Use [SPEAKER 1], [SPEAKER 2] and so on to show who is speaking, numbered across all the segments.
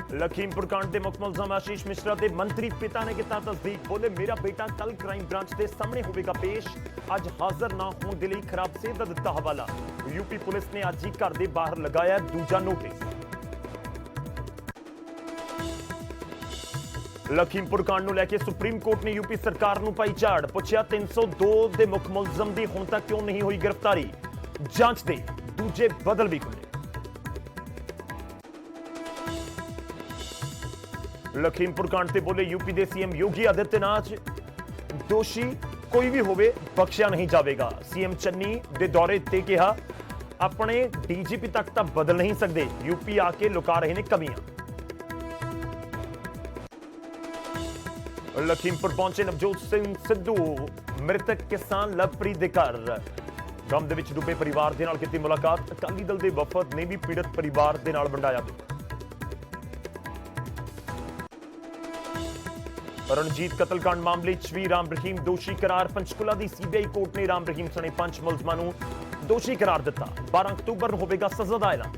[SPEAKER 1] लखीमपुर कांड के मुख मुलजम आशीष मिश्रा के मंत्री पिता ने किया तस्दीक। बोले मेरा बेटा कल क्राइम ब्रांच के सामने होगा पेश। अज हाजिर ना होने के लिए खराब सेहत का दिता हवाला। यूपी पुलिस ने अज ही घर के बाहर लगाया दूजा नोटिस। लखीमपुर कांड को लैके सुप्रीम कोर्ट ने यूपी सरकार को पाई झाड़। पूछया 302 के मुख मुलजम की हुण तक क्यों नहीं हुई गिरफ्तारी। जांच दे दूजे बदल भी खुले। लखीमपुर कांड से बोले यूपी के सीएम योगी आदित्यनाथ, दोषी कोई भी होवे बख्शिया नहीं जाएगा। सीएम चन्नी के दौरे ते कहा अपने डीजीपी तक तो बदल नहीं सकते, यूपी आके लुका रहे ने कमियां। लखीमपुर पहुंचे नवजोत सिंह सिद्धू, मृतक किसान लवप्रीत के घर। गम दे विच डुबे परिवार दे नाल कीती मुलाकात। अकाली दल के वफद ने भी पीड़ित परिवार दे नाल वंडाया दुख। रणजीत कतलकांड मामले च भी राम रहीम दोषी करार। पंचकुला की सीबीआई कोर्ट ने राम रहीम सने 5 मुलजमां नूं दोषी करार दिता। 12 अक्तूबर नूं होवेगा सजा दा ऐलान।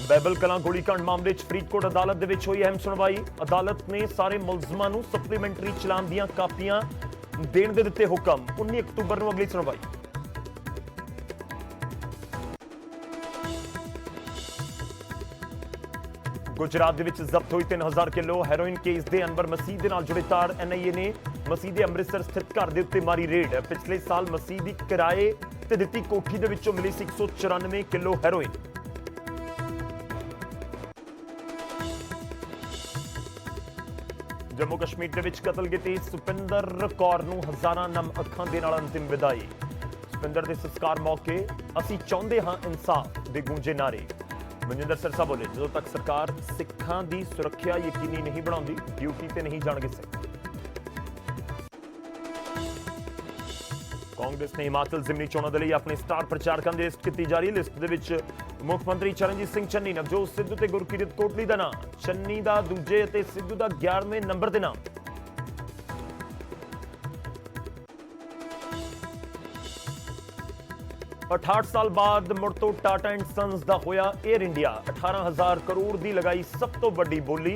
[SPEAKER 1] बैबल कलां गोलीकांड मामले च फरीदकोट अदालत दे विच होई अहम सुनवाई। अदालत ने सारे मुलजमां नूं सप्लीमेंटरी चलान दीआं कापियां देण दे दित्ते हुकम। 19 अक्तूबर नूं अगली सुनवाई। गुजरात दे विच जब्त हुई 3000 किलो हैरोइन केस दे अनवर मसीह दे नाल जुड़े तार। एनआईए ने मसीह दे अमृतसर स्थित घर दे उत्ते मारी रेड। पिछले साल मसीह दी किराए ते दित्ती कोठी दे विचों मिली 194 किलो हैरोइन। जम्मू कश्मीर दे विच कतल कीती सुपिंदर कौर नूं हज़ारां नम अखां दे नाल अंतिम विदाई। सुपिंदर दे संस्कार मौके असीं चाहुंदे हां इंसाफ दे गूंजे नारे। मनजिंदर सिरसा बोले जो तक सरकार सिखां दी सुरक्षा यकीनी नहीं बनाउंदी, ड्यूटी ते नहीं जाणगे सिख। कांग्रेस ने हिमाचल जिमनी चोणां दे लई अपने स्टार प्रचारकां दी लिस्ट कीती जारी। लिस्ट दे विच मुख मंत्री चरणजीत सिंह चन्नी, नवजोत सिद्धू ते गुरकीरत कोटली दा नाम। चन्नी दा दूजे ते सिद्धू दा 11वें नंबर ते नाम। अठाठ साल बाद मुड़ तो टाटा एंड सन्स दा होया एयर इंडिया। 18,000 करोड़ दी लगाई सब तो बड़ी बोली।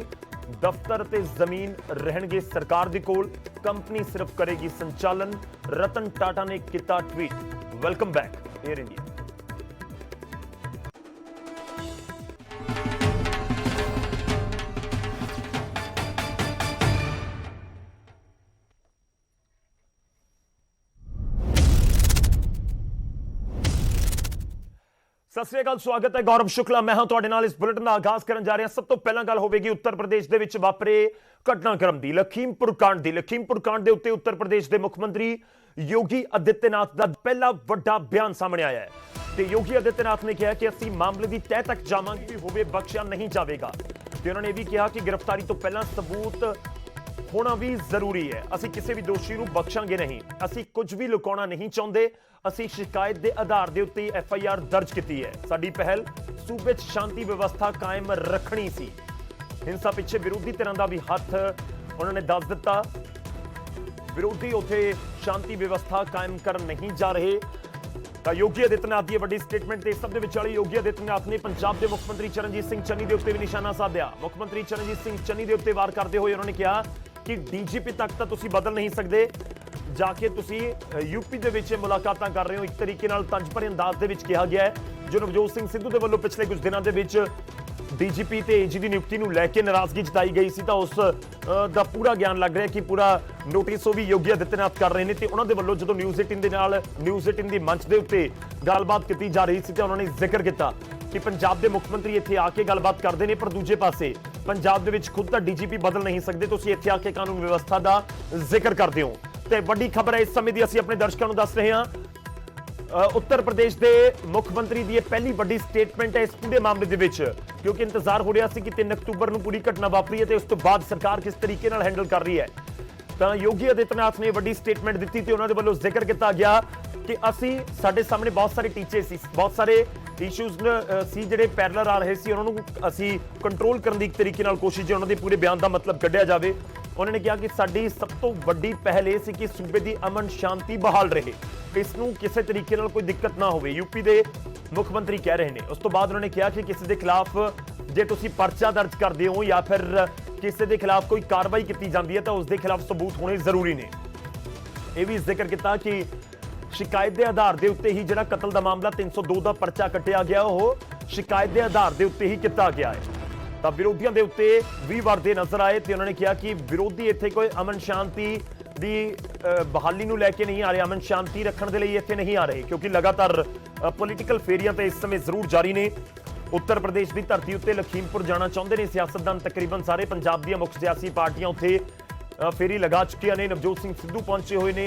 [SPEAKER 1] दफ्तर ते जमीन रहणगे सरकार दी कोल, कंपनी सिर्फ करेगी संचालन। रतन टाटा ने किया tweet, welcome back air India. सत श्री अकाल, स्वागत है गौरव शुक्ला। मैं हां तुहाडे नाल इस बुलेटिन का आगाज करन जा रहा। सब तो पहला गल होवेगी उत्तर प्रदेश दे विच वापरे घटनाक्रम दी। लखीमपुर कांड दे उत्ते उत्तर प्रदेश के मुख मंत्री योगी आदित्यनाथ का पहला वड्डा बयान सामने आया है। ते योगी आदित्यनाथ ने कहा कि असीं मामले की तह तक जावांगे, भी होवे बख्शिया नहीं जाएगा। ते उन्होंने यह भी कहा कि गिरफ्तारी तो पहला सबूत होना भी जरूरी है। असीं किसी भी दोषी नूं बख्शांगे नहीं, असीं कुछ भी लुकाउणा नहीं चाहुंदे। असीं शिकायत के आधार के उत्ते FIR दर्ज की है। साडी पहल सूबे च शांति व्यवस्था कायम रखनी सी। हिंसा पिछे विरोधी धिरां दा भी हथ उन्होंने दस दिता। विरोधी उत्थे शांति व्यवस्था कायम कर नहीं जा रहे। तो योगी आदित्यनाथ की वड्डी स्टेटमेंट इस सब दे विच वाली योगी आदित्यनाथ ने पंजाब के मुख मंत्री चरणजीत सिंह चन्नी के उत्ते भी निशाना साधिया। मुख मंत्री चरणजीत सिंह चन्नी के उत्ते वार करते हुए उन्होंने कहा कि DGP तक तो तुसीं बदल नहीं सकते, जाके तुसीं यूपी दे विच मुलाकातां कर रहे हो। एक तरीके नाल तंज भरे अंदाज दे विच कहा गया है। जो नवजोत सिंह सिद्धू दे वल्लों पिछले कुछ दिनों के विच DGP ते AG की नियुक्ति नूं लैके नाराजगी जताई गई सी, तां उस दा पूरा ज्ञान लग रहा है कि पूरा नोटिस भी योगी आदित्यनाथ कर रहे हैं। तो उन्होंने वल्लों जो न्यूज़ 18 दे नाल न्यूज़ 18 की मंच के उत्ते गलबात की जा रही थी, तो उन्होंने जिक्र किया कि पंजाब के मुख मंत्री इत्थे आके गलबात करते हैं, पर दूजे पासे पंजाब दे विच खुद तां DGP बदल नहीं सकते। तुसीं इत्थे आके कानून व्यवस्था का जिक्र करते हो। तो वड्डी खबर है इस समय की, असीं अपने दर्शकों को दस रहे हैं। उत्तर प्रदेश के मुख मंत्री की पहली वड्डी स्टेटमेंट है इस पूरे मामले के विच, क्योंकि इंतजार हो रहा है कि 3 अक्तूबर को पूरी घटना वापरी है, तो उस तो बाद सरकार किस तरीके नाल हैंडल कर रही है। तो योगी आदित्यनाथ ने वड्डी स्टेटमेंट दी ते उन्होंने वल्लों जिक्र किया गया कि असीं साडे सामने बहुत सारे टीचे सी, बहुत सारे इशूज सी जिहड़े पैरलर आ रहे सी, उन्होंने असीं कंट्रोल करने की एक तरीके नाल कोशिश जे उन्होंने पूरे बयान का मतलब कढ़िया जाए। उन्होंने कहा कि साडी सब तो वड्डी पहल यह सी कि सूबे की अमन शांति बहाल रहे, इसनूं किसी तरीके नाल कोई दिक्कत ना होवे। यूपी के ਮੁੱਖ ਮੰਤਰੀ ਕਹਿ ਰਹੇ ਨੇ। ਉਸ ਤੋਂ ਬਾਅਦ ਉਹਨਾਂ ਨੇ ਕਿਹਾ ਕਿ ਕਿਸੇ ਦੇ ਖਿਲਾਫ ਜੇ ਤੁਸੀਂ ਪਰਚਾ ਦਰਜ ਕਰਦੇ ਹੋ ਜਾਂ ਫਿਰ ਕਿਸੇ ਦੇ ਖਿਲਾਫ ਕੋਈ ਕਾਰਵਾਈ ਕੀਤੀ ਜਾਂਦੀ ਹੈ ਤਾਂ ਉਸ ਦੇ ਖਿਲਾਫ ਸਬੂਤ ਹੋਣੇ ਜ਼ਰੂਰੀ ਨੇ। ਇਹ ਵੀ ਜ਼ਿਕਰ ਕੀਤਾ ਕਿ शिकायत के आधार के उत्ते ही जिहड़ा कतल का मामला 302 का परचा कटिया गया वो शिकायत के आधार के उत्ते ही किया गया है। तो विरोधियों के उत्ते भी वरदे नजर आए तो उन्होंने कहा कि विरोधी इत्थे कोई अमन शांति की बहाली नूं लैके नहीं आ रहे, अमन शांति रखने के लिए इत्थे नहीं आ रहे, क्योंकि लगातार पोलीटिकल फेरियां तो इस समय जरूर जारी ने। उत्तर प्रदेश की धरती उत्ते लखीमपुर जाना चाहते हैं सियासतदान, तकरीबन सारे पंजाब दी मुख्य सियासी पार्टियां उत्थे फेरी लगा चुकिया ने। नवजोत सिंह सिद्धू पहुंचे हुए ने,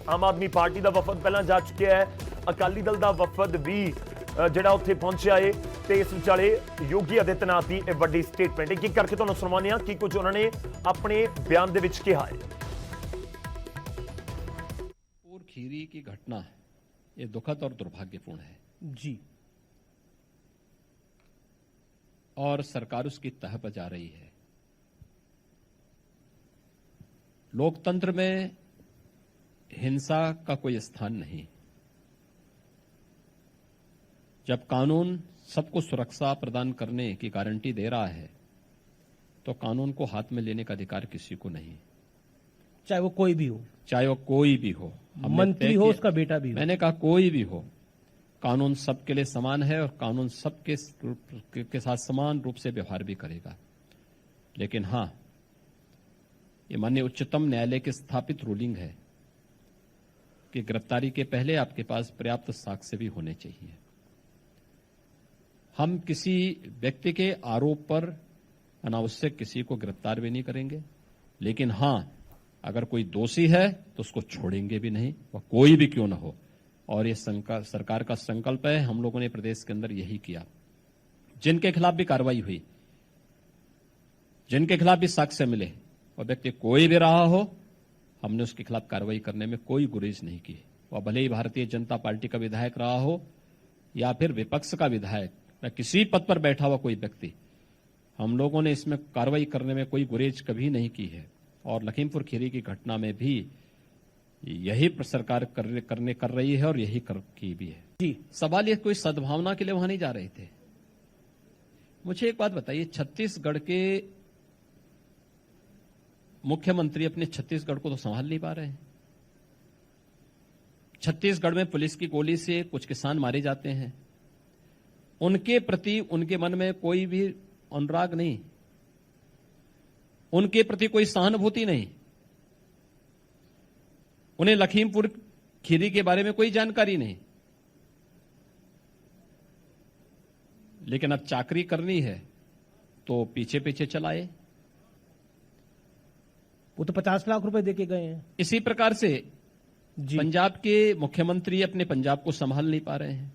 [SPEAKER 1] आम आदमी पार्टी का वफद पहला जा चुका है, अकाली दल का वफद भी जिहड़ा उत्थे पहुंचा है। तो इस विचाले योगी आदित्यनाथ की एक बड़ी स्टेटमेंट एक करके तुहानूं सुणाउने कि कुछ उन्होंने अपने बयान दे विच कहा है।
[SPEAKER 2] और खीरी की घटना ये दुखद और दुर्भाग्यपूर्ण है
[SPEAKER 3] जी,
[SPEAKER 2] और सरकार उसकी तह बजा रही है। लोकतंत्र में हिंसा का कोई स्थान नहीं। जब कानून सबको सुरक्षा प्रदान करने की गारंटी दे रहा है तो कानून को हाथ में लेने का अधिकार किसी को नहीं,
[SPEAKER 3] चाहे वो कोई भी हो,
[SPEAKER 2] चाहे वो कोई भी हो,
[SPEAKER 3] मंत्री हो, उसका बेटा भी हो।
[SPEAKER 2] मैंने कहा कोई भी हो, कानून सबके लिए समान है और कानून सबके साथ समान रूप से व्यवहार भी करेगा। लेकिन हां, ये माननीय उच्चतम न्यायालय की स्थापित रूलिंग है कि गिरफ्तारी के पहले आपके पास पर्याप्त साक्ष्य भी होने चाहिए। हम किसी व्यक्ति के आरोप पर अनावश्यक किसी को गिरफ्तार भी नहीं करेंगे, लेकिन हां, अगर कोई दोषी है तो उसको छोड़ेंगे भी नहीं, वह कोई भी क्यों ना हो। और ये सरकार का संकल्प है, हम लोगों ने प्रदेश के अंदर यही किया। जिनके खिलाफ भी कार्रवाई हुई, जिनके खिलाफ भी साक्ष्य मिले, वह व्यक्ति कोई भी रहा हो, हमने उसके खिलाफ कार्रवाई करने में कोई गुरेज नहीं की। वह भले ही भारतीय जनता पार्टी का विधायक रहा हो या फिर विपक्ष का विधायक या किसी पद पर बैठा हुआ कोई व्यक्ति, हम लोगों ने इसमें कार्रवाई करने में कोई गुरेज कभी नहीं की है। और लखीमपुर खीरी की घटना में भी यही सरकार कर रही है और यही की भी है
[SPEAKER 3] जी।
[SPEAKER 2] सवाल ये कोई सद्भावना के लिए वहां नहीं जा रहे थे। मुझे एक बात बताइए, छत्तीसगढ़ के मुख्यमंत्री अपने छत्तीसगढ़ को तो संभाल नहीं पा रहे हैं। छत्तीसगढ़ में पुलिस की गोली से कुछ किसान मारे जाते हैं, उनके प्रति उनके मन में कोई भी अनुराग नहीं, उनके प्रति कोई सहानुभूति नहीं, उन्हें लखीमपुर खीरी के बारे में कोई जानकारी नहीं। लेकिन अब चाकरी करनी है तो पीछे पीछे चलाए।
[SPEAKER 3] वो तो 50 लाख रुपए देके गए हैं।
[SPEAKER 2] इसी प्रकार से
[SPEAKER 3] जी,
[SPEAKER 2] पंजाब के मुख्यमंत्री अपने पंजाब को संभाल नहीं पा रहे हैं।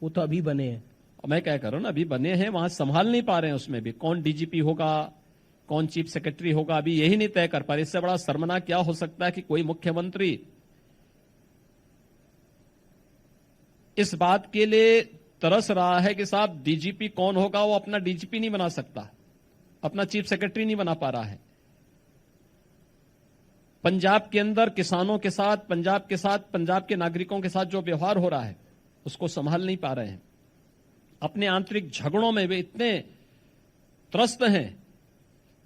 [SPEAKER 3] वो तो अभी बने हैं।
[SPEAKER 2] और मैं क्या कर रहा हूं ना, अभी बने हैं, वहां संभाल नहीं पा रहे हैं। उसमें भी कौन डीजीपी होगा, कौन चीफ सेक्रेटरी होगा, अभी यही नहीं तय कर पा रहे। इससे बड़ा शर्मनाक क्या हो सकता है कि कोई मुख्यमंत्री इस बात के लिए तरस रहा है कि साहब डीजीपी कौन होगा, वो अपना डीजीपी नहीं बना सकता, अपना चीफ सेक्रेटरी नहीं बना पा रहा है। पंजाब के अंदर किसानों के साथ, पंजाब के नागरिकों के साथ जो व्यवहार हो रहा है उसको संभाल नहीं पा रहे हैं। अपने आंतरिक झगड़ों में वे इतने त्रस्त हैं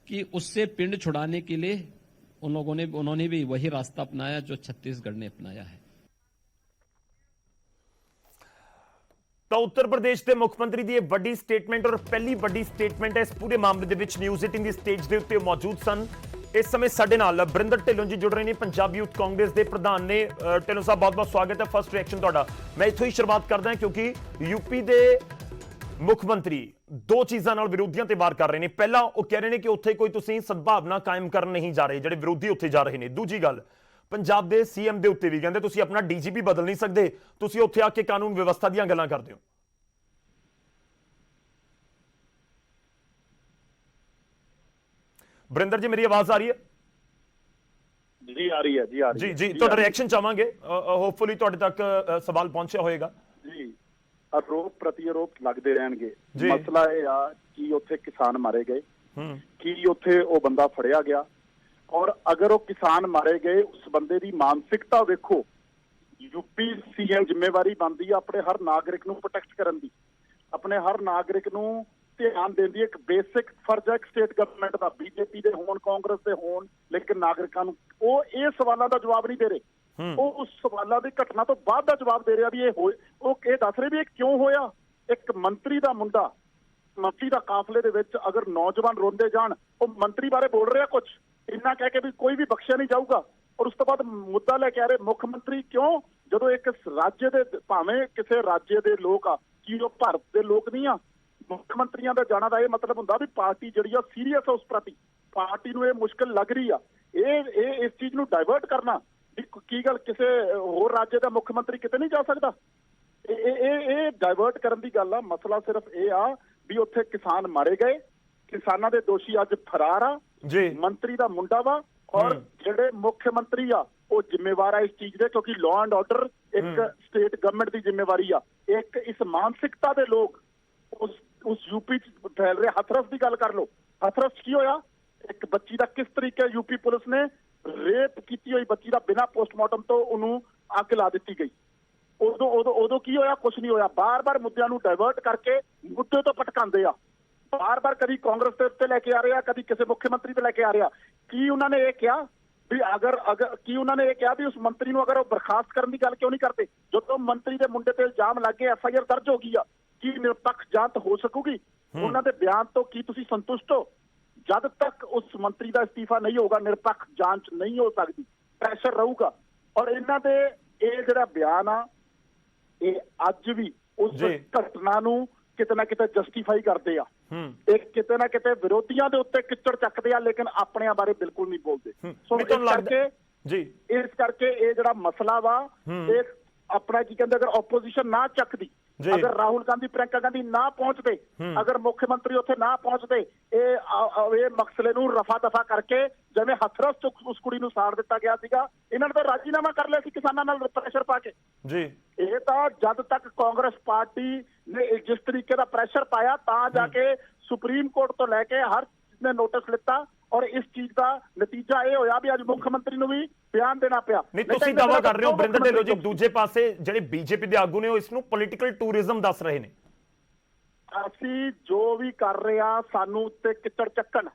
[SPEAKER 2] कि उससे पिंड छुड़ाने के लिए उन्होंने भी वही रास्ता अपनाया जो छत्तीसगढ़ ने अपनाया है।
[SPEAKER 1] तो उत्तर प्रदेश के मुख्यमंत्री की बड़ी स्टेटमेंट और पहली बड़ी स्टेटमेंट है इस पूरे मामले के विच न्यूज़ 18 की स्टेज के उत्ते मौजूद सन। इस समय साडे नाल बरिंदर ढिल्लों जी जुड़ रहे हैं, पंजाब यूथ कांग्रेस के प्रधान ने। ढिल्लों साहब बहुत बहुत स्वागत है। फर्स्ट रिएक्शन तुहाडा। मैं इत्थों ही शुरुआत करदा क्योंकि यूपी के मुख्यमंत्री दो चीज़ों नाल विरोधियों ते वार कर रहे हैं। पहला वो कह रहे हैं कि उत्थे कोई तुसीं सद्भावना कायम करन नहीं जा रहे, जिहड़े विरोधी उत्थे जा रहे हैं। दूजी गल, पंजाब के सीएम के उत्ते भी कहंदे तुसीं अपना डीजीपी बदल नहीं सकते, तुसीं उत्थे आके कानून व्यवस्था दीयां गल्लां करदे हो। बरिंदर जी मेरी आवाज आ रही है?
[SPEAKER 4] जी आ रही है जी, आ रही
[SPEAKER 1] जी
[SPEAKER 4] है
[SPEAKER 1] जी ਤੁਹਾਡਾ ਰਿਐਕਸ਼ਨ ਚਾਹਾਂਗੇ, ਹੋਪਫੁਲੀ ਤੁਹਾਡੇ ਤੱਕ ਸਵਾਲ ਪਹੁੰਚਿਆ ਹੋਏਗਾ।
[SPEAKER 4] ਜੀ ਆਰੋਪ ਪ੍ਰਤੀ ਆਰੋਪ ਲੱਗਦੇ ਰਹਿਣਗੇ। ਮਸਲਾ ਇਹ ਆ ਕਿ ਉੱਥੇ ਕਿਸਾਨ ਮਾਰੇ ਗਏ, ਕਿ ਉੱਥੇ ਉਹ ਬੰਦਾ ਫੜਿਆ ਗਿਆ, ਔਰ ਅਗਰ ਉਹ ਕਿਸਾਨ ਮਾਰੇ ਗਏ ਉਸ ਬੰਦੇ ਦੀ ਮਾਨਸਿਕਤਾ ਵੇਖੋ ਯੂਪੀ ਸੀਐਮ ਜ਼ਿੰਮੇਵਾਰੀ ਬਣਦੀ ਆ ਆਪਣੇ ਹਰ ਨਾਗਰਿਕ ਨੂੰ ਪ੍ਰੋਟੈਕਟ ਕਰਨ ਦੀ, ਆਪਣੇ ਹਰ ਨਾਗਰਿਕ ਨੂੰ ਧਿਆਨ ਦੇਣ ਦੀ। ਇੱਕ ਬੇਸਿਕ ਫਰਜ਼ ਹੈ ਇੱਕ ਸਟੇਟ ਗਵਰਨਮੈਂਟ ਦਾ, ਬੀਜੇਪੀ ਦੇ ਹੋਣ ਕਾਂਗਰਸ ਦੇ ਹੋਣ, ਲੇਕਿਨ ਨਾਗਰਿਕਾਂ ਨੂੰ ਉਹ ਇਹ ਸਵਾਲਾਂ ਦਾ ਜਵਾਬ ਨਹੀਂ ਦੇ ਰਹੇ। ਉਹ ਉਸ ਸਵਾਲਾਂ ਦੀ ਘਟਨਾ ਤੋਂ ਬਾਅਦ ਦਾ ਜਵਾਬ ਦੇ ਰਿਹਾ ਵੀ ਇਹ ਹੋਏ, ਉਹ ਇਹ ਦੱਸ ਰਹੇ ਵੀ ਇਹ ਕਿਉਂ ਹੋਇਆ। ਇੱਕ ਮੰਤਰੀ ਦਾ ਮੁੰਡਾ, ਮੰਤਰੀ ਦਾ ਕਾਫਲੇ ਦੇ ਵਿੱਚ ਅਗਰ ਨੌਜਵਾਨ ਰੋਂਦੇ ਜਾਣ, ਉਹ ਮੰਤਰੀ ਬਾਰੇ ਬੋਲ ਰਿਹਾ ਕੁਝ ਇੰਨਾ ਕਹਿ ਕੇ ਵੀ ਕੋਈ ਵੀ ਬਖਸ਼ਿਆ ਨਹੀਂ ਜਾਊਗਾ, ਔਰ ਉਸ ਤੋਂ ਬਾਅਦ ਮੁੱਦਾ ਲੈ ਕੇ ਆ ਰਹੇ ਮੁੱਖ ਮੰਤਰੀ ਕਿਉਂ, ਜਦੋਂ ਇੱਕ ਰਾਜ ਦੇ ਭਾਵੇਂ ਕਿਸੇ ਰਾਜ ਦੇ ਲੋਕ ਆ, ਕੀ ਉਹ ਭਾਰਤ ਦੇ ਲੋਕ ਨਹੀਂ ਆ। ਮੁੱਖ ਮੰਤਰੀਆਂ ਦਾ ਜਾਣਾ ਦਾ ਇਹ ਮਤਲਬ ਹੁੰਦਾ ਵੀ ਪਾਰਟੀ ਜਿਹੜੀ ਆ ਸੀਰੀਅਸ ਆ ਉਸ ਪ੍ਰਤੀ, ਪਾਰਟੀ ਨੂੰ ਇਹ ਮੁਸ਼ਕਲ ਲੱਗ ਰਹੀ ਆ। ਇਹ ਇਸ ਚੀਜ਼ ਨੂੰ ਡਾਇਵਰਟ ਕਰਨਾ ਵੀ ਕੀ ਗੱਲ ਕਿਸੇ ਹੋਰ ਰਾਜ ਦਾ ਮੁੱਖ ਮੰਤਰੀ ਕਿਤੇ ਨਹੀਂ ਜਾ ਸਕਦਾ, ਇਹ ਡਾਇਵਰਟ ਕਰਨ ਦੀ ਗੱਲ ਆ। ਮਸਲਾ ਸਿਰਫ ਇਹ ਆ ਵੀ ਉੱਥੇ ਕਿਸਾਨ ਮਾਰੇ ਗਏ, ਕਿਸਾਨਾਂ ਦੇ ਦੋਸ਼ੀ ਅੱਜ ਫਰਾਰ ਆ
[SPEAKER 1] ਜੀ,
[SPEAKER 4] ਮੰਤਰੀ ਦਾ ਮੁੰਡਾ ਵਾ, ਔਰ ਜਿਹੜੇ ਮੁੱਖ ਮੰਤਰੀ ਆ ਉਹ ਜ਼ਿੰਮੇਵਾਰ ਆ ਇਸ ਚੀਜ਼ ਦੇ, ਕਿਉਂਕਿ ਲਾਅ ਐਂਡ ਆਰਡਰ ਇੱਕ ਸਟੇਟ ਗਵਰਨਮੈਂਟ ਦੀ ਜ਼ਿੰਮੇਵਾਰੀ ਆ। ਇੱਕ ਇਸ ਮਾਨਸਿਕਤਾ ਦੇ ਲੋਕ ਉਸ ਯੂਪੀ ਚ ਫੈਲ ਰਹੇ। ਹਥਰਸ ਦੀ ਗੱਲ ਕਰ ਲਓ, ਹਥਰਸ ਕੀ ਹੋਇਆ, ਇੱਕ ਬੱਚੀ ਦਾ ਕਿਸ ਤਰੀਕੇ ਯੂਪੀ ਪੁਲਿਸ ਨੇ ਰੇਪ ਕੀਤੀ ਹੋਈ ਬੱਚੀ ਦਾ ਬਿਨਾਂ ਪੋਸਟਮਾਰਟਮ ਤੋਂ ਉਹਨੂੰ ਅੱਗ ਲਾ ਦਿੱਤੀ ਗਈ। ਉਦੋਂ ਕੀ ਹੋਇਆ, ਕੁਝ ਨਹੀਂ ਹੋਇਆ। ਬਾਰ-ਬਾਰ ਮੁੱਦਿਆਂ ਨੂੰ ਡਾਇਵਰਟ ਕਰਕੇ ਮੁੱਦੇ ਤੋਂ ਭਟਕਾਉਂਦੇ ਆ, ਬਾਰ-ਬਾਰ ਕਦੀ ਕਾਂਗਰਸ ਦੇ ਉੱਤੇ ਲੈ ਕੇ ਆ ਰਹੇ ਆ, ਕਦੀ ਕਿਸੇ ਮੁੱਖ ਮੰਤਰੀ ਤੇ ਲੈ ਕੇ ਆ ਰਹੇ ਆ। ਕੀ ਉਹਨਾਂ ਨੇ ਇਹ ਕਿਹਾ ਵੀ ਅਗਰ ਕੀ ਉਹਨਾਂ ਨੇ ਇਹ ਕਿਹਾ ਵੀ ਉਸ ਮੰਤਰੀ ਨੂੰ ਅਗਰ ਉਹ ਬਰਖਾਸਤ ਕਰਨ ਦੀ ਗੱਲ ਕਿਉਂ ਨਹੀਂ ਕਰਦੇ? ਜਦੋਂ ਮੰਤਰੀ ਦੇ ਮੁੰਡੇ ਤੇ ਇਲਜ਼ਾਮ ਲੱਗ ਗਏ, FIR ਦਰਜ ਹੋ ਗਈ ਆ, ਕੀ ਨਿਰਪੱਖ ਜਾਂਚ ਹੋ ਸਕੂਗੀ? ਉਹਨਾਂ ਦੇ ਬਿਆਨ ਤੋਂ ਕੀ ਤੁਸੀਂ ਸੰਤੁਸ਼ਟ ਹੋ? ਜਦ ਤੱਕ ਉਸ ਮੰਤਰੀ ਦਾ ਅਸਤੀਫਾ ਨਹੀਂ ਹੋਊਗਾ, ਨਿਰਪੱਖ ਜਾਂਚ ਨਹੀਂ ਹੋ ਸਕਦੀ, ਪ੍ਰੈਸ਼ਰ ਰਹੂਗਾ। ਔਰ ਇਹਨਾਂ ਦੇ ਇਹ ਜਿਹੜਾ ਬਿਆਨ ਆ, ਇਹ ਅੱਜ ਵੀ ਉਸ ਘਟਨਾ ਨੂੰ ਕਿਤੇ ਨਾ ਕਿਤੇ ਜਸਟੀਫਾਈ ਕਰਦੇ ਆ। ਇਹ ਕਿਤੇ ਨਾ ਕਿਤੇ ਵਿਰੋਧੀਆਂ ਦੇ ਉੱਤੇ ਕਿੱਚੜ ਚੱਕਦੇ ਆ, ਲੇਕਿਨ ਆਪਣਿਆਂ ਬਾਰੇ ਬਿਲਕੁਲ ਨਹੀਂ ਬੋਲਦੇ। ਸੋ ਇਸ ਕਰਕੇ ਇਹ ਜਿਹੜਾ ਮਸਲਾ ਵਾ, ਇਹ ਆਪਣਾ ਕੀ ਕਹਿੰਦੇ, ਅਗਰ ਆਪੋਜੀਸ਼ਨ ਨਾ ਚੱਕਦੀ, ਅਗਰ ਰਾਹੁਲ ਗਾਂਧੀ, ਪ੍ਰਿयंका ਗਾਂਧੀ ਨਾ ਪਹੁੰਚਦੇ, ਅਗਰ ਮੁੱਖ ਮੰਤਰੀ ਉੱਥੇ ਨਾ ਪਹੁੰਚਦੇ, ਇਹ ਮਸਲੇ ਨੂੰ ਰਫਾ ਦਫਾ ਕਰਕੇ ਜਿਵੇਂ ਹਥਰਸ ਚ ਉਸ ਕੁੜੀ ਨੂੰ ਸਾੜ ਦਿੱਤਾ ਗਿਆ ਸੀਗਾ, ਇਹਨਾਂ ਨੇ ਤਾਂ ਰਾਜੀਨਾਮਾ ਕਰ ਲਿਆ ਸੀ ਕਿਸਾਨਾਂ ਨਾਲ ਪ੍ਰੈਸ਼ਰ ਪਾ ਕੇ ਜੀ। ਇਹ ਤਾਂ ਜਦ ਤੱਕ ਕਾਂਗਰਸ ਪਾਰਟੀ ਨੇ ਜਿਸ ਤਰੀਕੇ ਦਾ ਪ੍ਰੈਸ਼ਰ ਪਾਇਆ, ਤਾਂ ਜਾ ਕੇ ਸੁਪਰੀਮ ਕੋਰਟ ਤੋਂ ਲੈ ਕੇ ਹਰ ਨੇ ਨੋਟਿਸ ਲਿੱਤਾ, ਔਰ ਇਸ ਚੀਜ਼ ਦਾ ਨਤੀਜਾ ਇਹ ਹੋਇਆ ਵੀ ਅੱਜ ਮੁੱਖ ਮੰਤਰੀ ਨੂੰ ਵੀ ਬਿਆਨ ਦੇਣਾ ਪਿਆ।
[SPEAKER 1] ਨਹੀਂ, ਤੁਸੀਂ ਦਾਅਵਾ ਕਰ ਰਹੇ ਹੋ ਬਰਿੰਦਰ ਢਿੱਲੋਂ ਜੀ, ਦੂਜੇ ਪਾਸੇ ਜਿਹੜੇ ਬੀਜੇਪੀ ਦੇ ਆਗੂ ਨੇ ਉਹ ਇਸ ਨੂੰ ਪੋਲੀਟੀਕਲ ਟੂਰਿਜ਼ਮ ਦੱਸ ਰਹੇ ਨੇ।
[SPEAKER 4] ਅਸੀਂ ਜੋ ਵੀ ਕਰ ਰਹੇ ਆ, ਸਾਨੂੰ ਉੱਤੇ ਕਿੱਚੜ ਚੱਕਣ,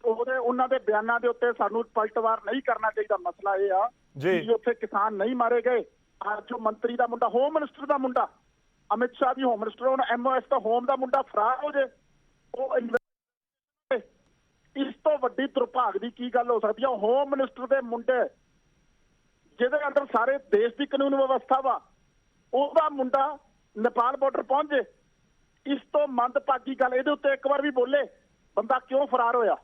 [SPEAKER 4] ਉਹਨਾਂ ਦੇ ਬਿਆਨਾਂ ਦੇ ਉੱਤੇ ਸਾਨੂੰ ਪਲਟਵਾਰ ਨਹੀਂ ਕਰਨਾ ਚਾਹੀਦਾ। ਮਸਲਾ ਇਹ ਆ ਜੀ, ਉੱਥੇ ਕਿਸਾਨ ਨਹੀਂ ਮਾਰੇ ਗਏ। ਅੱਜ ਜੋ ਮੰਤਰੀ ਦਾ ਮੁੰਡਾ, ਹੋਮ ਮਿਨਿਸਟਰ ਦਾ ਮੁੰਡਾ, ਅਮਿਤ ਸ਼ਾਹ ਦੀ ਹੋਮ ਮਿਨਿਸਟਰ, ਹੁਣ MOS ਦਾ ਹੋਮ ਦਾ ਮੁੰਡਾ ਫਰਾਰ ਹੋ ਜੇ, ਉਹ ਇਸ ਤੋਂ ਵੱਡੀ ਦੁਰਭਾਗ ਦੀ ਕੀ ਗੱਲ ਹੋ ਸਕਦੀ ਹੈ? ਹੋਮ ਮਿਨਿਸਟਰ ਦੇ ਮੁੰਡੇ, ਜਿਹਦੇ ਅੰਦਰ ਸਾਰੇ ਦੇਸ਼ ਦੀ ਕਾਨੂੰਨ ਵਿਵਸਥਾ ਵਾ, ਉਹਦਾ ਮੁੰਡਾ ਨੇਪਾਲ ਬਾਰਡਰ ਪਹੁੰਚ ਜੇ। ਇਸ ਤੋਂ ਮੰਦਭਾਗੀ ਗੱਲ, ਇਹਦੇ ਉੱਤੇ ਇੱਕ ਵਾਰ ਵੀ ਬੋਲੇ ਬੰਦਾ ਕਿਉਂ ਫਰਾਰ ਹੋਇਆ?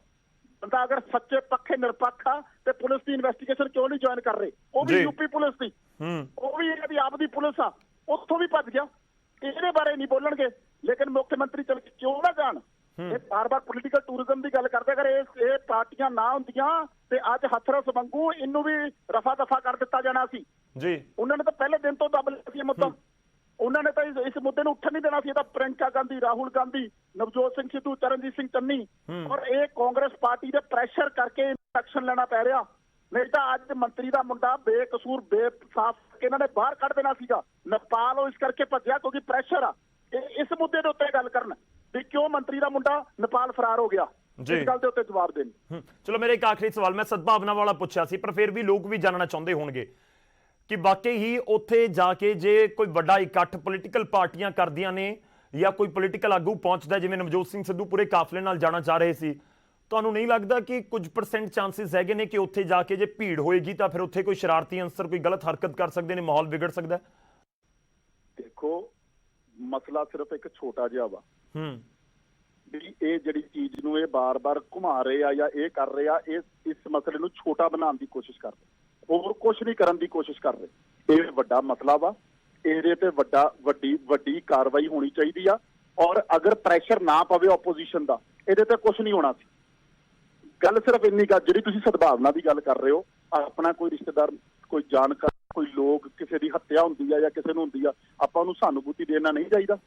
[SPEAKER 4] ਬੰਦਾ ਅਗਰ ਸੱਚੇ ਪੱਖੇ ਨਿਰਪੱਖ ਆ ਤੇ ਪੁਲਿਸ ਦੀ ਇਨਵੈਸਟੀਗੇਸ਼ਨ ਕਿਉਂ ਨਹੀਂ ਜੁਆਇਨ ਕਰ ਰਹੇ? ਉਹ ਵੀ ਯੂਪੀ ਪੁਲਿਸ ਦੀ, ਉਹ ਵੀ ਇਹਦੀ ਆਪ ਦੀ ਪੁਲਿਸ ਆ, ਉੱਥੋਂ ਵੀ ਭੱਜ ਗਿਆ। ਇਹਦੇ ਬਾਰੇ ਨਹੀਂ ਬੋਲਣਗੇ, ਲੇਕਿਨ ਮੁੱਖ ਮੰਤਰੀ ਚਲ ਕਿਉਂ ਨਾ ਜਾਣ? ਇਹ ਬਾਰ-ਬਾਰ ਪੋਲੀਟੀਕਲ ਟੂਰਿਜ਼ਮ ਦੀ ਗੱਲ ਕਰਦੇ। ਅਗਰ ਇਹ ਪਾਰਟੀਆਂ ਨਾ ਹੁੰਦੀਆਂ ਤੇ ਅੱਜ ਹਥਰਸ ਵਾਂਗੂ ਇਹਨੂੰ ਵੀ ਰਫਾ ਦਫਾ ਕਰ ਦਿੱਤਾ ਜਾਣਾ ਸੀ ਜੀ। ਉਹਨਾਂ ਨੇ ਤਾਂ ਪਹਿਲੇ ਦਿਨ ਤੋਂ ਦੱਬ ਲਿਆ ਸੀ ਮੁੱਦਾ, ਉਹਨਾਂ ਨੇ ਤਾਂ ਇਸ ਮੁੱਦੇ ਨੂੰ ਉੱਠਣ ਨਹੀਂ ਦੇਣਾ ਸੀ। ਇਹ ਤਾਂ ਪ੍ਰਿयंका ਗਾਂਧੀ, ਰਾਹੁਲ ਗਾਂਧੀ, ਨਵਜੋਤ ਸਿੰਘ ਸਿੱਧੂ, ਚਰਨਜੀਤ ਸਿੰਘ ਚੰਨੀ, ਔਰ ਇਹ ਕਾਂਗਰਸ ਪਾਰਟੀ ਦੇ ਪ੍ਰੈਸ਼ਰ ਕਰਕੇ ਐਕਸ਼ਨ ਲੈਣਾ ਪੈ ਰਿਹਾ। ਨਹੀਂ ਤਾਂ ਅੱਜ ਮੰਤਰੀ ਦਾ ਮੁੰਡਾ ਬੇਕਸੂਰ ਬੇਸਾਫ ਇਹਨਾਂ ਨੇ ਬਾਹਰ ਕੱਢ ਦੇਣਾ ਸੀਗਾ। ਨੇਪਾਲ ਉਹ ਇਸ ਕਰਕੇ ਭੱਜਿਆ ਕਿਉਂਕਿ ਪ੍ਰੈਸ਼ਰ ਆ। ਇਸ ਮੁੱਦੇ ਦੇ ਉੱਤੇ ਗੱਲ ਕਰਨ ਵੀ ਕਿਉਂ ਮੰਤਰੀ ਦਾ ਮੁੰਡਾ ਨੇਪਾਲ ਫਰਾਰ ਹੋ ਗਿਆ, ਇਸ ਗੱਲ ਦੇ ਉੱਤੇ ਜਵਾਬ ਦੇਣ।
[SPEAKER 1] ਚਲੋ, ਮੇਰਾ ਇੱਕ ਆਖਰੀ ਸਵਾਲ ਮੈਂ ਸਦਭਾਵਨਾ ਵਾਲਾ ਪੁੱਛਿਆ ਸੀ, ਪਰ ਫਿਰ ਵੀ ਲੋਕ ਵੀ ਜਾਣਨਾ ਚਾਹੁੰਦੇ ਹੋਣਗੇ ਕਿ ਵਾਕਈ ਹੀ ਉੱਥੇ ਜਾ ਕੇ ਜੇ ਕੋਈ ਵੱਡਾ ਇਕੱਠ ਪੋਲੀਟੀਕਲ ਪਾਰਟੀਆਂ ਕਰਦੀਆਂ ਨੇ ਜਾਂ ਕੋਈ ਪੋਲੀਟੀਕਲ ਆਗੂ ਪਹੁੰਚਦਾ, ਜਿਵੇਂ ਨਵਜੋਤ ਸਿੰਘ ਸਿੱਧੂ ਪੂਰੇ ਕਾਫਲੇ ਨਾਲ ਜਾਣਾ ਚਾਹ ਰਹੇ ਸੀ, ਤੁਹਾਨੂੰ ਨਹੀਂ ਲੱਗਦਾ ਕਿ ਕੁਝ % ਚਾਂਸਿਸ ਹੈਗੇ ਨੇ ਕਿ ਉੱਥੇ ਜਾ ਕੇ ਜੇ ਭੀੜ ਹੋਏਗੀ ਤਾਂ ਫਿਰ ਉੱਥੇ ਕੋਈ ਸ਼ਰਾਰਤੀ ਅੰਸਰ ਕੋਈ ਗਲਤ ਹਰਕਤ ਕਰ ਸਕਦੇ ਨੇ, ਮਾਹੌਲ ਵਿਗੜ ਸਕਦਾ?
[SPEAKER 4] ਦੇਖੋ, ਮਸਲਾ ਸਿਰਫ ਇੱਕ ਛੋਟਾ ਜਿਹਾ ਵਾ ਵੀ ਇਹ ਜਿਹੜੀ ਚੀਜ਼ ਨੂੰ ਇਹ ਬਾਰ-ਬਾਰ ਘੁਮਾ ਰਹੇ ਆ ਜਾਂ ਇਹ ਕਰ ਰਹੇ ਆ, ਇਸ ਮਸਲੇ ਨੂੰ ਛੋਟਾ ਬਣਾਉਣ ਦੀ ਕੋਸ਼ਿਸ਼ ਕਰ ਰਹੇ, ਹੋਰ ਕੁਛ ਨਹੀਂ ਕਰਨ ਦੀ ਕੋਸ਼ਿਸ਼ ਕਰ ਰਹੇ। ਇਹ ਵੱਡਾ ਮਸਲਾ ਵਾ, ਇਹਦੇ ਤੇ ਵੱਡੀ ਕਾਰਵਾਈ ਹੋਣੀ ਚਾਹੀਦੀ ਆ। ਔਰ ਅਗਰ ਪ੍ਰੈਸ਼ਰ ਨਾ ਪਵੇ ਆਪੋਜੀਸ਼ਨ ਦਾ, ਇਹਦੇ ਤੇ ਕੁਛ ਨਹੀਂ ਹੋਣਾ ਸੀ। ਗੱਲ ਸਿਰਫ ਇੰਨੀ ਗੱਲ, ਜਿਹੜੀ ਤੁਸੀਂ ਸਦਭਾਵਨਾ ਦੀ ਗੱਲ ਕਰ ਰਹੇ ਹੋ, ਆਪਣਾ ਕੋਈ ਰਿਸ਼ਤੇਦਾਰ, ਕੋਈ ਜਾਣਕਾਰ, ਕੋਈ ਲੋਕ, ਕਿਸੇ ਦੀ ਹੱਤਿਆ ਹੁੰਦੀ ਆ ਜਾਂ ਕਿਸੇ ਨੂੰ ਹੁੰਦੀ ਆ, ਆਪਾਂ ਉਹਨੂੰ ਸਹਾਨੂਭੂਤੀ ਦੇਣਾ ਨਹੀਂ ਚਾਹੀਦਾ।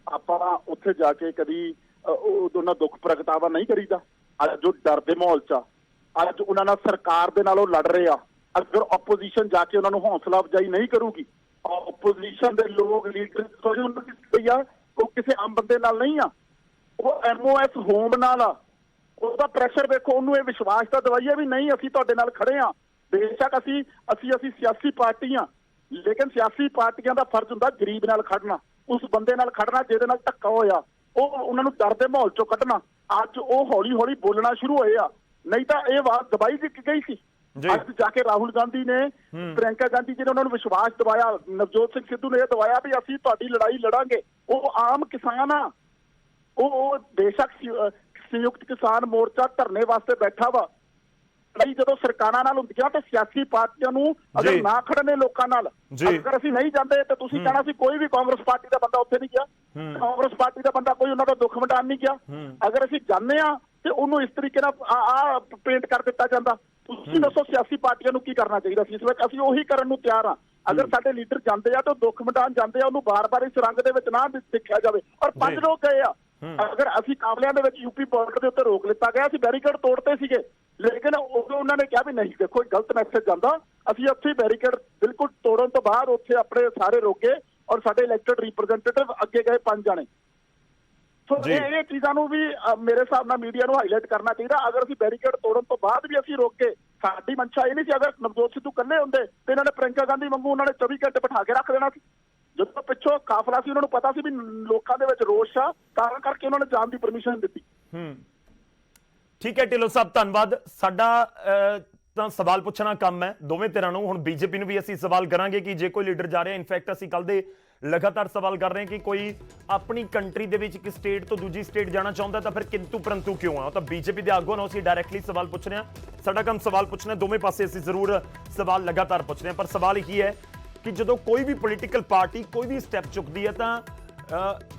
[SPEAKER 4] ਆਪਾਂ ਉੱਥੇ ਜਾ ਕੇ ਕਦੀ ਉਹਨਾਂ ਦੁੱਖ ਪ੍ਰਗਟਾਵਾ ਨਹੀਂ ਕਰੀਦਾ। ਅੱਜ ਜੋ ਡਰ ਦੇ ਮਾਹੌਲ 'ਚ ਆ, ਅੱਜ ਉਹਨਾਂ ਨਾਲ ਸਰਕਾਰ ਦੇ ਨਾਲ ਉਹ ਲੜ ਰਹੇ ਆ, ਅਗਰ ਆਪੋਜੀਸ਼ਨ ਜਾ ਕੇ ਉਹਨਾਂ ਨੂੰ ਹੌਸਲਾ ਅਫਜ਼ਾਈ ਨਹੀਂ ਕਰੂਗੀ, ਆਪੋਜੀਸ਼ਨ ਦੇ ਲੋਕ ਲੀਡਰ ਆ ਉਹ ਕਿਸੇ ਆਮ ਬੰਦੇ ਨਾਲ ਨਹੀਂ ਆ, ਉਹ MOS ਹੋਮ ਨਾਲ ਆ। ਉਹਦਾ ਪ੍ਰੈਸ਼ਰ ਵੇਖੋ, ਉਹਨੂੰ ਇਹ ਵਿਸ਼ਵਾਸ ਤਾਂ ਦਵਾਈਏ ਵੀ ਨਹੀਂ ਅਸੀਂ ਤੁਹਾਡੇ ਨਾਲ ਖੜੇ ਆ। ਬੇਸ਼ੱਕ ਅਸੀਂ ਸਿਆਸੀ ਪਾਰਟੀ ਆ, ਲੇਕਿਨ ਸਿਆਸੀ ਪਾਰਟੀਆਂ ਦਾ ਫਰਜ਼ ਹੁੰਦਾ ਗਰੀਬ ਨਾਲ ਖੜਨਾ, ਉਸ ਬੰਦੇ ਨਾਲ ਖੜਨਾ ਜਿਹਦੇ ਨਾਲ ਧੱਕਾ ਹੋਇਆ, ਉਹ ਉਹਨਾਂ ਨੂੰ ਡਰ ਦੇ ਮਾਹੌਲ ਚੋਂ ਕੱਢਣਾ। ਅੱਜ ਉਹ ਹੌਲੀ ਹੌਲੀ ਬੋਲਣਾ ਸ਼ੁਰੂ ਹੋਏ ਆ, ਨਹੀਂ ਤਾਂ ਇਹ ਬਾਤ ਦਬਾਈ ਦਿੱਤੀ ਗਈ ਸੀ। ਅੱਜ ਜਾ ਕੇ ਰਾਹੁਲ ਗਾਂਧੀ ਨੇ, ਪ੍ਰਿयंका ਗਾਂਧੀ ਜੀ ਨੇ ਉਹਨਾਂ ਨੂੰ ਵਿਸ਼ਵਾਸ ਦਿਵਾਇਆ, ਨਵਜੋਤ ਸਿੰਘ ਸਿੱਧੂ ਨੇ ਇਹ ਦਿਵਾਇਆ ਵੀ ਅਸੀਂ ਤੁਹਾਡੀ ਲੜਾਈ ਲੜਾਂਗੇ। ਉਹ ਆਮ ਕਿਸਾਨ ਆ, ਉਹ ਬੇਸ਼ੱਕ ਸੰਯੁਕਤ ਕਿਸਾਨ ਮੋਰਚਾ ਧਰਨੇ ਵਾਸਤੇ ਬੈਠਾ ਵਾ। ਲੜਾਈ ਜਦੋਂ ਸਰਕਾਰਾਂ ਨਾਲ ਹੁੰਦੀਆਂ ਤੇ ਸਿਆਸੀ ਪਾਰਟੀਆਂ ਨੂੰ ਅਗਰ ਨਾ ਖੜਨੇ ਲੋਕਾਂ ਨਾਲ, ਅਗਰ ਅਸੀਂ ਨਹੀਂ ਜਾਂਦੇ ਤੇ ਤੁਸੀਂ ਕਹਿਣਾ ਸੀ ਕੋਈ ਵੀ ਕਾਂਗਰਸ ਪਾਰਟੀ ਦਾ ਬੰਦਾ ਉੱਥੇ ਨਹੀਂ ਗਿਆ, ਕਾਂਗਰਸ ਪਾਰਟੀ ਦਾ ਬੰਦਾ ਕੋਈ ਉਹਨਾਂ ਦਾ ਦੁੱਖ ਵੰਡਾਣ ਨਹੀਂ ਗਿਆ। ਅਗਰ ਅਸੀਂ ਜਾਂਦੇ ਆ ਤੇ ਉਹਨੂੰ ਇਸ ਤਰੀਕੇ ਨਾਲ ਪੇਂਟ ਕਰ ਦਿੱਤਾ ਜਾਂਦਾ। ਤੁਸੀਂ ਦੱਸੋ ਸਿਆਸੀ ਪਾਰਟੀਆਂ ਨੂੰ ਕੀ ਕਰਨਾ ਚਾਹੀਦਾ ਸੀ ਇਸ ਵਿੱਚ? ਅਸੀਂ ਉਹੀ ਕਰਨ ਨੂੰ ਤਿਆਰ ਆ। ਅਗਰ ਸਾਡੇ ਲੀਡਰ ਜਾਂਦੇ ਆ ਤਾਂ ਦੁੱਖ ਵੰਡਾਣ ਜਾਂਦੇ ਆ, ਉਹਨੂੰ ਬਾਰ-ਬਾਰ ਇਸ ਰੰਗ ਦੇ ਵਿੱਚ ਨਾ ਦੇਖਿਆ ਜਾਵੇ। ਔਰ 5 ਲੋਕ ਗਏ ਆ। ਅਗਰ ਅਸੀਂ ਕਾਬਲਿਆਂ ਦੇ ਵਿੱਚ ਯੂਪੀ ਬਾਰਡਰ ਦੇ ਉੱਤੇ ਰੋਕ ਲਿੱਤਾ ਗਿਆ, ਅਸੀਂ ਬੈਰੀਕੇਡ ਤੋੜਤੇ ਸੀਗੇ, ਲੇਕਿਨ ਉਦੋਂ ਉਹਨਾਂ ਨੇ ਕਿਹਾ ਵੀ ਨਹੀਂ ਦੇਖੋ ਗਲਤ ਮੈਸੇਜ ਜਾਂਦਾ, ਅਸੀਂ ਉੱਥੇ ਬੈਰੀਕੇਡ ਬਿਲਕੁਲ ਤੋੜਨ ਤੋਂ ਬਾਅਦ ਉੱਥੇ ਆਪਣੇ ਸਾਰੇ ਰੋਕੇ ਔਰ ਸਾਡੇ ਇਲੈਕਟਡ ਰਿਪਰੈਜ਼ੈਂਟੇਟਿਵ ਅੱਗੇ ਗਏ 5 ਜਾਣੇ। ਸੋ ਇਹ ਚੀਜ਼ਾਂ ਨੂੰ ਵੀ ਮੇਰੇ ਹਿਸਾਬ ਨਾਲ ਮੀਡੀਆ ਨੂੰ ਹਾਈਲਾਈਟ ਕਰਨਾ ਚਾਹੀਦਾ। ਅਗਰ ਅਸੀਂ ਬੈਰੀਕੇਡ ਤੋੜਨ ਤੋਂ ਬਾਅਦ ਵੀ ਅਸੀਂ ਰੋਕੇ, ਸਾਡੀ ਮਨਸ਼ਾ ਇਹ ਨਹੀਂ ਸੀ ਅਗਰ ਨਵਜੋਤ ਸਿੱਧੂ ਇਕੱਲੇ ਹੁੰਦੇ ਤੇ ਇਹਨਾਂ ਨੇ ਪ੍ਰਿयंका ਗਾਂਧੀ ਵਾਂਗੂ ਉਹਨਾਂ ਨੇ 24 ਘੰਟੇ ਬਿਠਾ ਕੇ ਰੱਖ ਦੇਣਾ ਸੀ। ਜਦੋਂ ਪਿੱਛੋਂ ਕਾਫਲਾ ਸੀ ਉਹਨਾਂ ਨੂੰ ਪਤਾ ਸੀ ਵੀ ਲੋਕਾਂ ਦੇ ਵਿੱਚ ਰੋਸ਼ ਆ, ਤਾਂ ਕਰਕੇ ਉਹਨਾਂ ਨੇ ਜਾਣ ਦੀ ਪਰਮਿਸ਼ਨ ਦਿੱਤੀ।
[SPEAKER 1] ਠੀਕ ਹੈ ਢਿੱਲੋਂ ਸਾਹਿਬ, ਧੰਨਵਾਦ। ਸਾਡਾ ਤਾਂ ਸਵਾਲ ਪੁੱਛਣਾ ਕੰਮ ਹੈ ਦੋਵੇਂ ਧਿਰਾਂ ਨੂੰ। ਹੁਣ ਬੀਜੇਪੀ ਨੂੰ ਵੀ ਅਸੀਂ ਸਵਾਲ ਕਰਾਂਗੇ ਕਿ ਜੇ ਕੋਈ ਲੀਡਰ ਜਾ ਰਿਹਾ, ਇਨਫੈਕਟ ਅਸੀਂ ਕੱਲ ਦੇ ਲਗਾਤਾਰ ਸਵਾਲ ਕਰ ਰਹੇ ਹਾਂ ਕਿ ਕੋਈ ਆਪਣੀ ਕੰਟਰੀ ਦੇ ਵਿੱਚ ਇੱਕ ਸਟੇਟ ਤੋਂ ਦੂਜੀ ਸਟੇਟ ਜਾਣਾ ਚਾਹੁੰਦਾ ਤਾਂ ਫਿਰ ਕਿੰਤੂ ਪਰੰਤੂ ਕਿਉਂ ਆ? ਤਾਂ ਬੀਜੇਪੀ ਦੇ ਆਗੂਆਂ ਨੂੰ ਅਸੀਂ ਡਾਇਰੈਕਟਲੀ ਸਵਾਲ ਪੁੱਛ ਰਹੇ ਹਾਂ। ਸਾਡਾ ਕੰਮ ਸਵਾਲ ਪੁੱਛਣਾ, ਦੋਵੇਂ ਪਾਸੇ ਅਸੀਂ ਜ਼ਰੂਰ ਸਵਾਲ ਲਗਾਤਾਰ ਪੁੱਛ ਰਹੇ ਹਾਂ। ਪਰ ਸਵਾਲ ਇਹ ਹੈ ਕਿ ਜਦੋਂ ਕੋਈ ਵੀ ਪੋਲੀਟੀਕਲ ਪਾਰਟੀ ਕੋਈ ਵੀ ਸਟੈਪ ਚੁੱਕਦੀ ਹੈ ਤਾਂ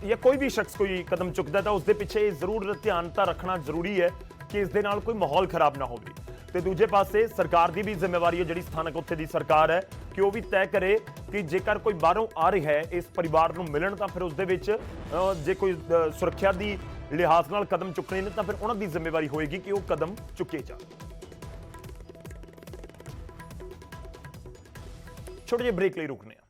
[SPEAKER 1] ਜਾਂ ਕੋਈ ਵੀ ਸ਼ਖਸ ਕੋਈ ਕਦਮ ਚੁੱਕਦਾ ਤਾਂ ਉਸ ਦੇ ਪਿੱਛੇ ਜ਼ਰੂਰ ਧਿਆਨ ਤਾਂ ਰੱਖਣਾ ਜ਼ਰੂਰੀ ਹੈ ਕਿ ਇਸ ਦੇ ਨਾਲ ਕੋਈ ਮਾਹੌਲ ਖਰਾਬ ਨਾ ਹੋਵੇ। ਤੇ ਦੂਜੇ ਪਾਸੇ ਸਰਕਾਰ ਦੀ ਵੀ ਜ਼ਿੰਮੇਵਾਰੀ ਹੈ, ਜਿਹੜੀ ਸਥਾਨਕ ਉੱਥੇ ਦੀ ਸਰਕਾਰ ਹੈ, ਕਿ ਉਹ ਵੀ ਤੈਅ ਕਰੇ ਕਿ ਜੇਕਰ ਕੋਈ ਬਾਹਰੋਂ ਆ ਰਿਹਾ ਹੈ ਇਸ ਪਰਿਵਾਰ ਨੂੰ ਮਿਲਣ ਤਾਂ ਫਿਰ ਉਸ ਦੇ ਵਿੱਚ ਜੇ ਕੋਈ ਸੁਰੱਖਿਆ ਦੀ ਲਿਹਾਜ਼ ਨਾਲ ਕਦਮ ਚੁੱਕਣੇ ਨੇ ਤਾਂ ਫਿਰ ਉਹਨਾਂ ਦੀ ਜ਼ਿੰਮੇਵਾਰੀ ਹੋਏਗੀ ਕਿ ਉਹ ਕਦਮ ਚੁੱਕੇ ਜਾਣ। ਛੋਟੇ ਜਿਹੇ ਬ੍ਰੇਕ ਲਈ ਰੁਕਨੇ ਆ।